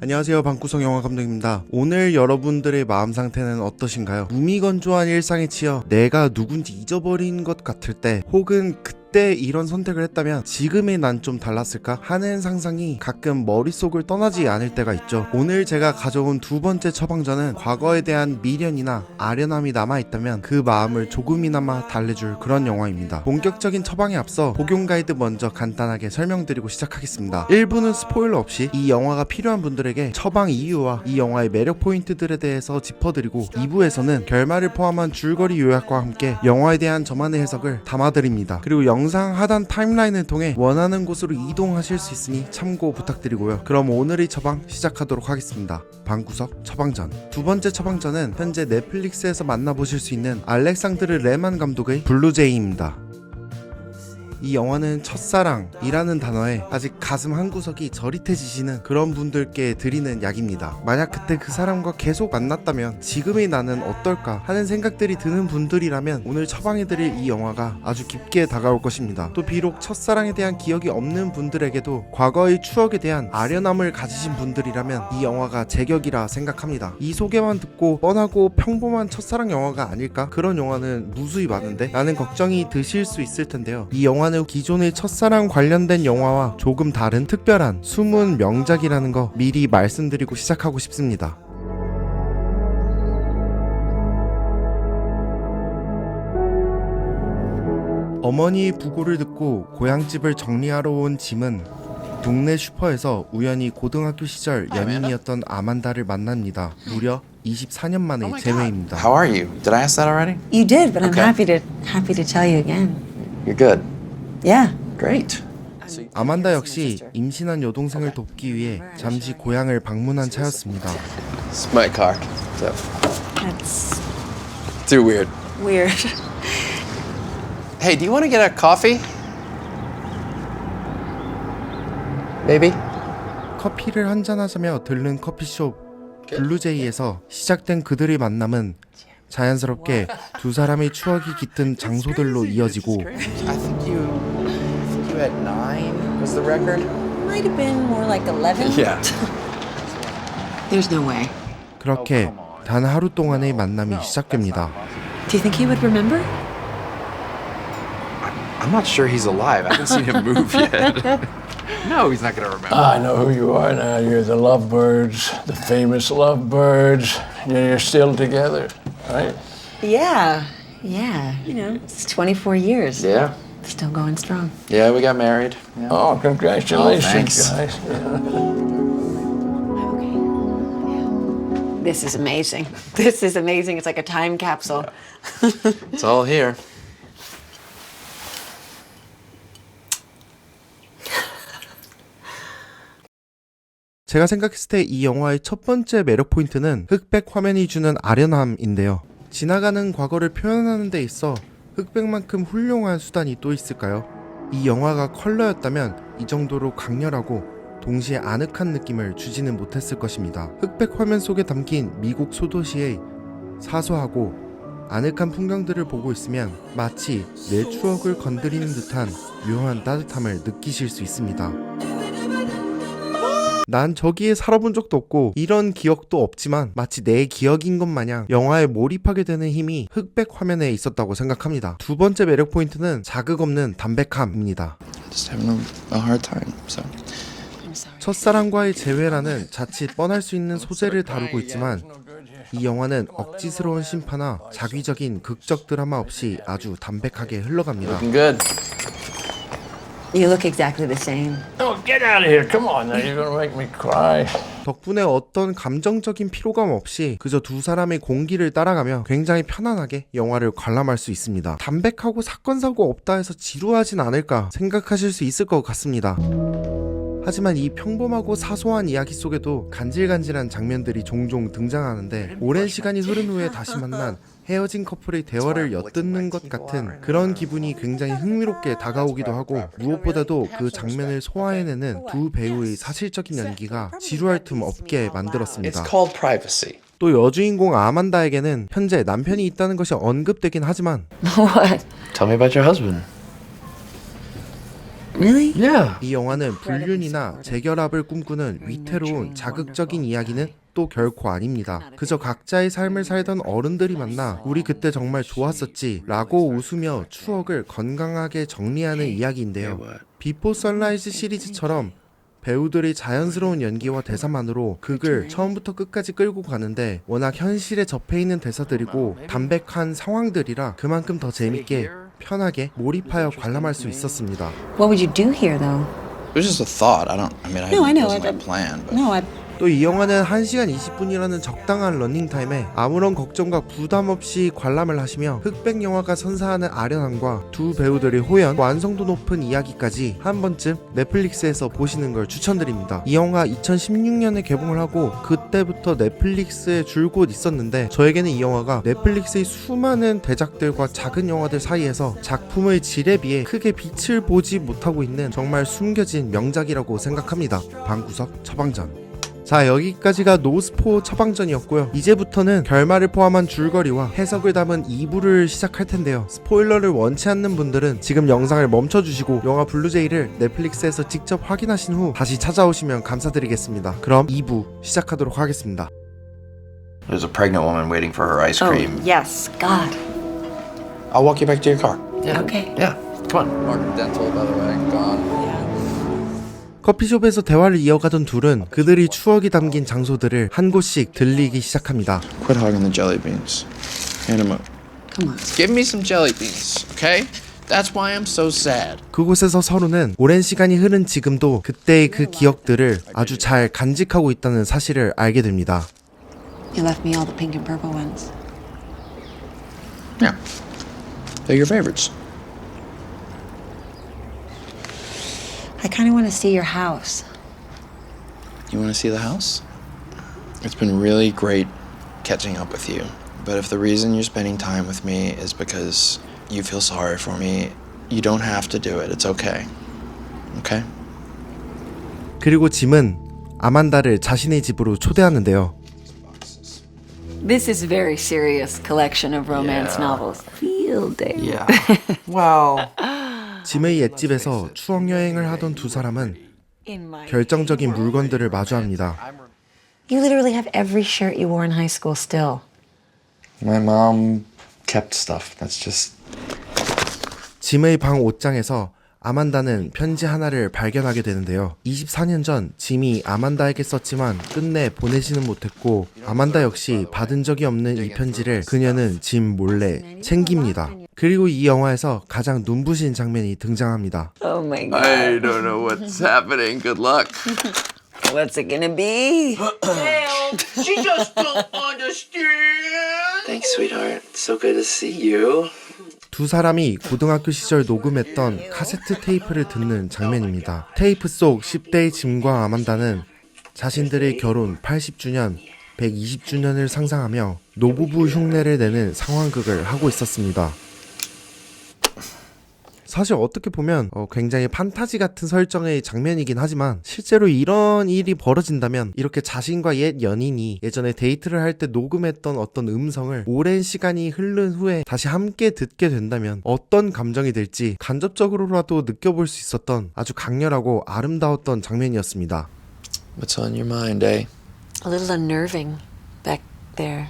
안녕하세요, 방구석 영화감독입니다. 오늘 여러분들의 마음 상태는 어떠신가요? 무미건조한 일상에 치여 내가 누군지 잊어버린 것 같을 때, 혹은 그때 이런 선택을 했다면 지금의 난 좀 달랐을까 하는 상상이 가끔 머릿속을 떠나지 않을 때가 있죠. 오늘 제가 가져온 두 번째 처방전은 과거에 대한 미련이나 아련함이 남아있다면 그 마음을 조금이나마 달래줄 그런 영화입니다. 본격적인 처방에 앞서 복용 가이드 먼저 간단하게 설명드리고 시작하겠습니다. 1부는 스포일러 없이 이 영화가 필요한 분들에게 처방 이유와 이 영화의 매력 포인트들에 대해서 짚어드리고, 2부에서는 결말을 포함한 줄거리 요약과 함께 영화에 대한 저만의 해석을 담아드립니다. 그리고 영상 하단 타임라인을 통해 원하는 곳으로 이동하실 수 있으니 참고 부탁드리고요. 그럼 오늘의 처방 시작하도록 하겠습니다. 방구석 처방전. 두 번째 처방전은 현재 넷플릭스에서 만나보실 수 있는 알렉산드르 레만 감독의 블루제이입니다. 이 영화는 첫사랑이라는 단어에 아직 가슴 한구석이 저릿해지시는 그런 분들께 드리는 약입니다. 만약 그때 그 사람과 계속 만났다면 지금의 나는 어떨까 하는 생각들이 드는 분들이라면 오늘 처방해드릴 이 영화가 아주 깊게 다가올 것입니다. 또 비록 첫사랑에 대한 기억이 없는 분들에게도 과거의 추억에 대한 아련함을 가지신 분들이라면 이 영화가 제격이라 생각합니다. 이 소개만 듣고 뻔하고 평범한 첫사랑 영화가 아닐까? 그런 영화는 무수히 많은데 라는 걱정이 드실 수 있을 텐데요. 이 영화는 기존의 첫사랑 관련된 영화와 조금 다른 특별한 숨은 명작이라는 거 미리 말씀드리고 시작하고 싶습니다. 어머니의 부고를 듣고 고향집을 정리하러 온 짐은 동네 슈퍼에서 우연히 고등학교 시절 연인이었던 아만다를 만납니다. 무려 24년 만의 재회입니다. How are you? Did I ask that already? You did, but Okay. I'm happy to tell you again. You're good. Yeah. Great. 아만다 역시 임신한 여동생을 돕기 위해 잠시 고향을 방문한 차였습니다. It's my car. So That's too weird. weird. Hey, do you want to get a coffee? Maybe. 커피를 한잔하자며 들른 커피숍 블루제이에서 시작된 그들의 만남은 자연스럽게 두 사람의 추억이 깃든 장소들로 이어지고, I think you had 9 was the record. Might have been more like 11. Yeah. There's no way. 그렇게 단 하루 동안의 만남이 시작됩니다. Do you think he would remember? I'm not sure he's alive. I haven't seen him move yet. No, he's not gonna remember. I know who you are now. You're the Lovebirds, the famous Lovebirds. You're still together, right? Yeah. Yeah. You know, it's 24 years. Yeah. Still going strong. Yeah, we got married. Yeah. Oh, congratulations, thanks. guys. Yeah. This is amazing. This is amazing. It's like a time capsule. It's all here. 제가 생각했을 때 이 영화의 첫 번째 매력 포인트는 흑백 화면이 주는 아련함인데요. 지나가는 과거를 표현하는 데 있어 흑백만큼 훌륭한 수단이 또 있을까요? 이 영화가 컬러였다면 이 정도로 강렬하고 동시에 아늑한 느낌을 주지는 못했을 것입니다. 흑백 화면 속에 담긴 미국 소도시의 사소하고 아늑한 풍경들을 보고 있으면 마치 내 추억을 건드리는 듯한 묘한 따뜻함을 느끼실 수 있습니다. 난 저기에 살아본 적도 없고 이런 기억도 없지만 마치 내 기억인 것 마냥 영화에 몰입하게 되는 힘이 흑백 화면에 있었다고 생각합니다. 두 번째 매력 포인트는 자극 없는 담백함입니다. Just having a hard time. So. 첫사랑과의 재회라는 자칫 뻔할 수 있는 소재를 다루고 있지만 이 영화는 억지스러운 심파나 자기적인 극적 드라마 없이 아주 담백하게 흘러갑니다. Looking good. You look exactly the same. Oh, get out of here. Come on now. You're going to make me cry. 덕분에 어떤 감정적인 피로감 없이 그저 두 사람의 공기를 따라가며 굉장히 편안하게 영화를 관람할 수 있습니다. 담백하고 사건사고 없다 해서 지루하진 않을까 생각하실 수 있을 것 같습니다. 하지만 이 평범하고 사소한 이야기 속에도 간질간질한 장면들이 종종 등장하는데, 오랜 시간이 흐른 후에 다시 만난 헤어진 커플의 대화를 엿듣는 것 같은 그런 기분이 굉장히 흥미롭게 다가오기도 하고, 무엇보다도 그 장면을 소화해내는 두 배우의 사실적인 연기가 지루할 틈 없게 만들었습니다. It's called privacy. 또 여주인공 아만다에게는 현재 남편이 있다는 것이 언급되긴 하지만 What? Tell me about your husband. Really? Yeah. 이 영화는 불륜이나 재결합을 꿈꾸는 위태로운 자극적인 이야기는 또 결코 아닙니다. 그저 각자의 삶을 살던 어른들이 만나 우리 그때 정말 좋았었지 라고 웃으며 추억을 건강하게 정리하는 이야기인데요. 비포 선라이즈 시리즈처럼 배우들의 자연스러운 연기와 대사만으로 극을 처음부터 끝까지 끌고 가는데 워낙 현실에 접해있는 대사들이고 담백한 상황들이라 그만큼 더 재밌게 편하게 몰입하여 관람할 수 있었습니다. What would you do here, though? It was just a thought. I No, I know. wasn't my plan. But No, 또 이 영화는 1시간 20분이라는 적당한 러닝타임에 아무런 걱정과 부담 없이 관람을 하시며 흑백 영화가 선사하는 아련함과 두 배우들의 호연, 완성도 높은 이야기까지 한 번쯤 넷플릭스에서 보시는 걸 추천드립니다. 이 영화 2016년에 개봉을 하고 그때부터 넷플릭스에 줄곧 있었는데 저에게는 이 영화가 넷플릭스의 수많은 대작들과 작은 영화들 사이에서 작품의 질에 비해 크게 빛을 보지 못하고 있는 정말 숨겨진 명작이라고 생각합니다. 방구석 처방전. 자, 여기까지가 노스포 처방전이었고요. 이제부터는 결말을 포함한 줄거리와 해석을 담은 2부를 시작할 텐데요. 스포일러를 원치 않는 분들은 지금 영상을 멈춰주시고 영화 블루제이를 넷플릭스에서 직접 확인하신 후 다시 찾아오시면 감사드리겠습니다. 그럼 2부 시작하도록 하겠습니다. there's a pregnant woman waiting for her ice cream. yes. God. I'll walk you back to your car. Okay. Yeah. Come on. Mark Dental, by the way, gone. 커피숍에서 대화를 이어가던 둘은 그들의 추억이 담긴 장소들을 한 곳씩 들리기 시작합니다. Quit hogging the jelly beans. Hand them up. Come on. Give me some jelly beans, okay? That's why I'm so sad. 그곳에서 서로는 오랜 시간이 흐른 지금도 그때의 그 기억들을 아주 잘 간직하고 있다는 사실을 알게 됩니다. You left me all the pink and purple ones. Yeah. They're your favorites. I kind of want to see your house. You want to see the house? It's been really great catching up with you. But if the reason you're spending time with me is because you feel sorry for me, you don't have to do it. It's okay. Okay? 그리고 짐은 아만다를 자신의 집으로 초대하는데요. This is a very serious collection of romance novels. Field day. Yeah. Well, 짐의 옛집에서 추억 여행을 하던 두 사람은 In my 결정적인 물건들을 마주합니다. You literally have every shirt you wore in high school still. my mom kept stuff. That's just 짐의 방 옷장에서 아만다는 편지 하나를 발견하게 되는데요. 24년 전 짐이 아만다에게 썼지만 끝내 보내지는 못했고 아만다 역시 받은 적이 없는 이 편지를 그녀는 짐 몰래 챙깁니다. 그리고 이 영화에서 가장 눈부신 장면이 등장합니다. Oh my god. I don't know what's happening. Good luck. What's it gonna be? She just don't understand. Thanks, sweetheart. So good to see you. 두 사람이 고등학교 시절 녹음했던 카세트 테이프를 듣는 장면입니다. 테이프 속 10대의 짐과 아만다는 자신들의 결혼 80주년, 120주년을 상상하며 노부부 흉내를 내는 상황극을 하고 있었습니다. 사실 어떻게 보면 굉장히 판타지 같은 설정의 장면이긴 하지만 실제로 이런 일이 벌어진다면 이렇게 자신과 옛 연인이 예전에 데이트를 할 때 녹음했던 어떤 음성을 오랜 시간이 흐른 후에 다시 함께 듣게 된다면 어떤 감정이 들지 간접적으로라도 느껴볼 수 있었던 아주 강렬하고 아름다웠던 장면이었습니다. What's on your mind, eh? A little unnerving back there.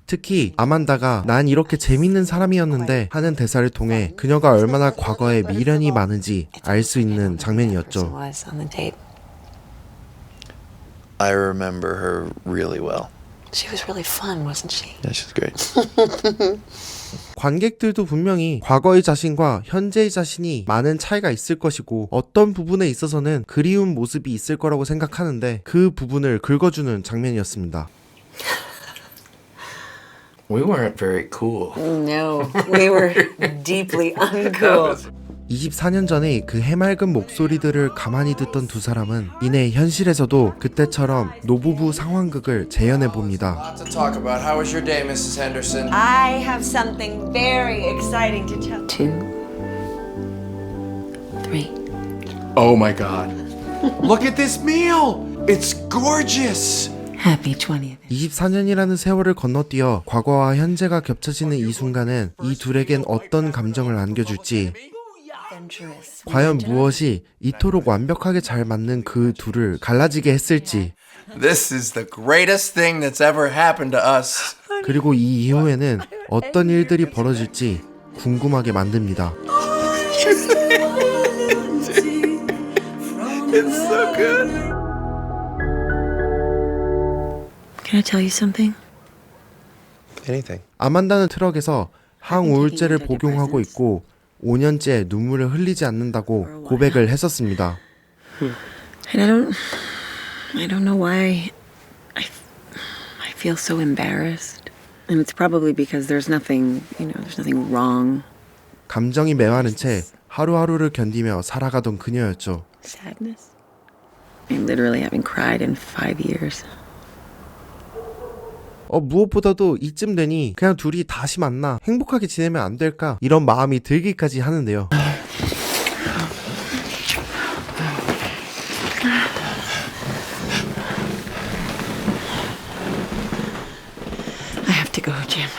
특히 아만다가 난 이렇게 재밌는 사람이었는데 하는 대사를 통해 그녀가 얼마나 과거에 미련이 많은지 알 수 있는 장면이었죠. Was on the tape. I remember her really well. She was really fun, wasn't she? Yeah, she's great. 관객들도 분명히 과거의 자신과 현재의 자신이 많은 차이가 있을 것이고 어떤 부분에 있어서는 그리운 모습이 있을 거라고 생각하는데 그 부분을 긁어주는 장면이었습니다. We weren't very cool. No, we were deeply uncool. 24년 전의 그 해맑은 목소리들을 가만히 듣던 두 사람은 이내 현실에서도 그때처럼 노부부 상황극을 재현해 봅니다. Lots to talk about. How was your day, Mrs. Henderson? I have something very exciting to tell. 2, 3. Oh my God. Look at this meal. It's gorgeous. Happy 20th. 24년이라는 세월을 건너뛰어 과거와 현재가 겹쳐지는 이 순간은 이 둘에겐 어떤 감정을 안겨줄지 adventurous. 과연 무엇이 이토록 완벽하게 잘 맞는 그 둘을 갈라지게 했을지, This is the greatest thing that's ever happened to us. 그리고 이 이후에는 어떤 일들이 벌어질지 궁금하게 만듭니다. It's so good. Can I tell you something? Anything. 아만다는 트럭에서 항우울제를 복용하고 있고 5년째 눈물을 흘리지 않는다고 고백을 했었습니다. And I don't know why I feel so embarrassed. And it's probably because there's nothing wrong. 감정이 메마른 채 하루하루를 견디며 살아가던 그녀였죠. Sadness. I literally haven't cried in 5 years. 무엇보다도 이쯤 되니 그냥 둘이 다시 만나 행복하게 지내면 안 될까 이런 마음이 들기까지 하는데요. I have to go, Jim.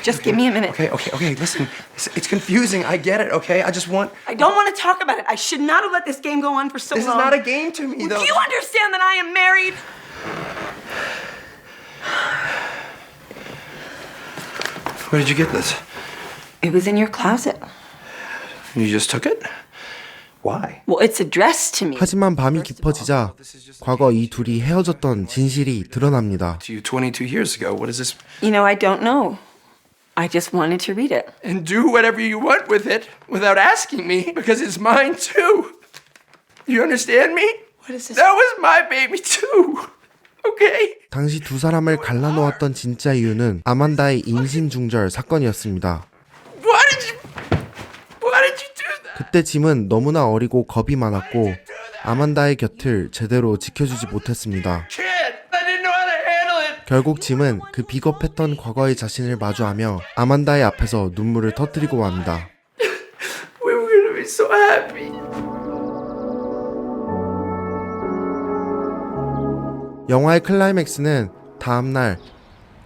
Just give me a minute. Okay, listen. It's confusing. I get it, okay? I just want... I don't want to talk about it. I should not have let this game go on for so This is long. not a game to me, Do though. you understand that I am married? Where did you get this? It was in your closet. You just took it? Why? Well, it's addressed to me. 하지만 밤이 깊어지자 과거 이 둘이 헤어졌던 진실이 드러납니다. To you 22 years ago. What is this? You know, I don't know. I just wanted to read it. And do whatever you want with it without asking me, because it's mine too. You understand me? What is this? That was my baby too. Okay? 당시 두 사람을 갈라놓았던 진짜 이유는 아만다의 인신중절 사건이었습니다. Why did you do that? 그때 짐은 너무나 어리고 겁이 많았고 아만다의 곁을 제대로 지켜주지 못했습니다. Kid, I didn't know how to handle it. 결국 짐은 그 비겁했던 과거의 자신을 마주하며 아만다의 앞에서 눈물을 터뜨리고 맙니다. We were gonna be so happy. 영화의 클라이맥스는 다음날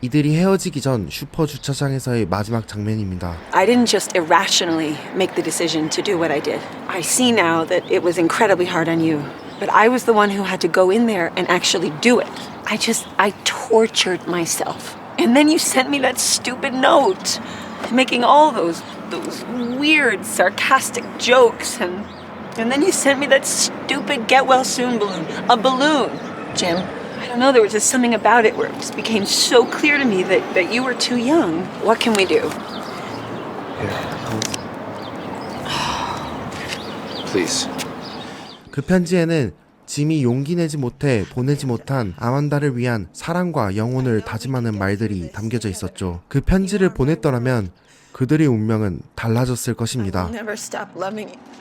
이들이 헤어지기 전 슈퍼 주차장에서의 마지막 장면입니다. I didn't just irrationally make the decision to do what I did. I see now that it was incredibly hard on you. But I was the one who had to go in there and actually do it. I tortured myself. And then you sent me that stupid note, making all those weird, sarcastic jokes. And then you sent me that stupid get well soon balloon. A balloon. Jim, I don't know, there was just something about it where it just became so clear to me that you were too young. What can we do? Please. 그 편지에는 짐이 용기 내지 못해 보내지 못한 아만다를 위한 사랑과 영혼을 다짐하는 말들이 담겨져 있었죠. 그 편지를 보냈더라면 그들의 운명은 달라졌을 것입니다. Never stop loving you.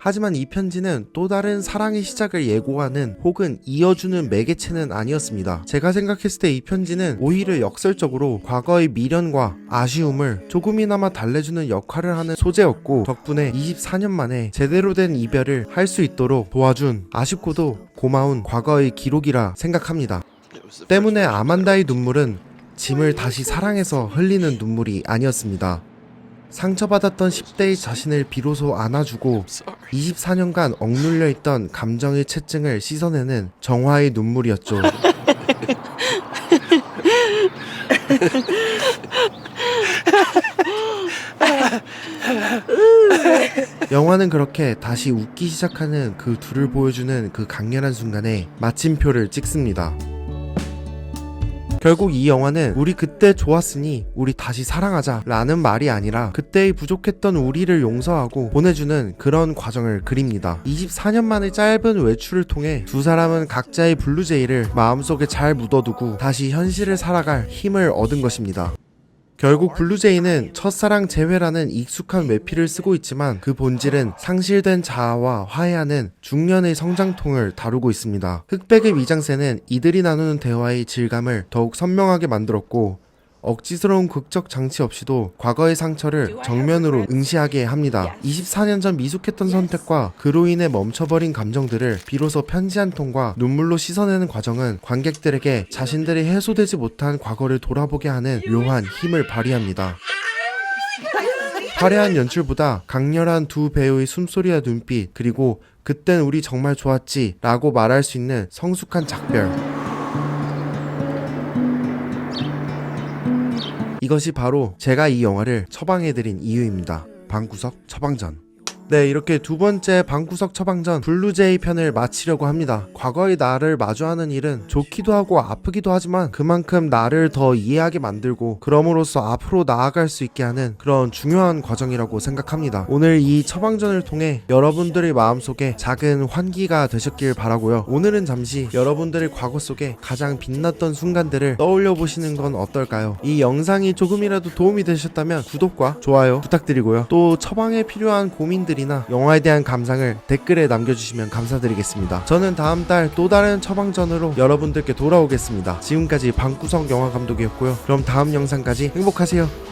하지만 이 편지는 또 다른 사랑의 시작을 예고하는 혹은 이어주는 매개체는 아니었습니다. 제가 생각했을 때 이 편지는 오히려 역설적으로 과거의 미련과 아쉬움을 조금이나마 달래주는 역할을 하는 소재였고, 덕분에 24년 만에 제대로 된 이별을 할 수 있도록 도와준 아쉽고도 고마운 과거의 기록이라 생각합니다. 때문에 아만다의 눈물은 짐을 다시 사랑해서 흘리는 눈물이 아니었습니다. 상처받았던 10대의 자신을 비로소 안아주고 24년간 억눌려 있던 감정의 채증을 씻어내는 정화의 눈물이었죠. 영화는 그렇게 다시 웃기 시작하는 그 둘을 보여주는 그 강렬한 순간에 마침표를 찍습니다. 결국 이 영화는 우리 그때 좋았으니 우리 다시 사랑하자 라는 말이 아니라 그때의 부족했던 우리를 용서하고 보내주는 그런 과정을 그립니다. 24년 만의 짧은 외출을 통해 두 사람은 각자의 블루제이를 마음속에 잘 묻어두고 다시 현실을 살아갈 힘을 얻은 것입니다. 결국 블루제이는 첫사랑 재회라는 익숙한 외피를 쓰고 있지만 그 본질은 상실된 자아와 화해하는 중년의 성장통을 다루고 있습니다. 흑백의 미장센은 이들이 나누는 대화의 질감을 더욱 선명하게 만들었고 억지스러운 극적 장치 없이도 과거의 상처를 정면으로 응시하게 합니다. 24년 전 미숙했던 선택과 그로 인해 멈춰버린 감정들을 비로소 편지 한 통과 눈물로 씻어내는 과정은 관객들에게 자신들이 해소되지 못한 과거를 돌아보게 하는 묘한 힘을 발휘합니다. 화려한 연출보다 강렬한 두 배우의 숨소리와 눈빛, 그리고 그땐 우리 정말 좋았지 라고 말할 수 있는 성숙한 작별, 이것이 바로 제가 이 영화를 처방해드린 이유입니다. 방구석 처방전. 네, 이렇게 두 번째 방구석 처방전 블루제이 편을 마치려고 합니다. 과거의 나를 마주하는 일은 좋기도 하고 아프기도 하지만 그만큼 나를 더 이해하게 만들고 그럼으로써 앞으로 나아갈 수 있게 하는 그런 중요한 과정이라고 생각합니다. 오늘 이 처방전을 통해 여러분들의 마음속에 작은 환기가 되셨길 바라고요. 오늘은 잠시 여러분들의 과거 속에 가장 빛났던 순간들을 떠올려 보시는 건 어떨까요? 이 영상이 조금이라도 도움이 되셨다면 구독과 좋아요 부탁드리고요. 또 처방에 필요한 고민들이 영화에 대한 감상을 댓글에 남겨주시면 감사드리겠습니다. 저는 다음 달 또 다른 처방전으로 여러분들께 돌아오겠습니다. 지금까지 방구석 영화감독이었고요. 그럼 다음 영상까지 행복하세요.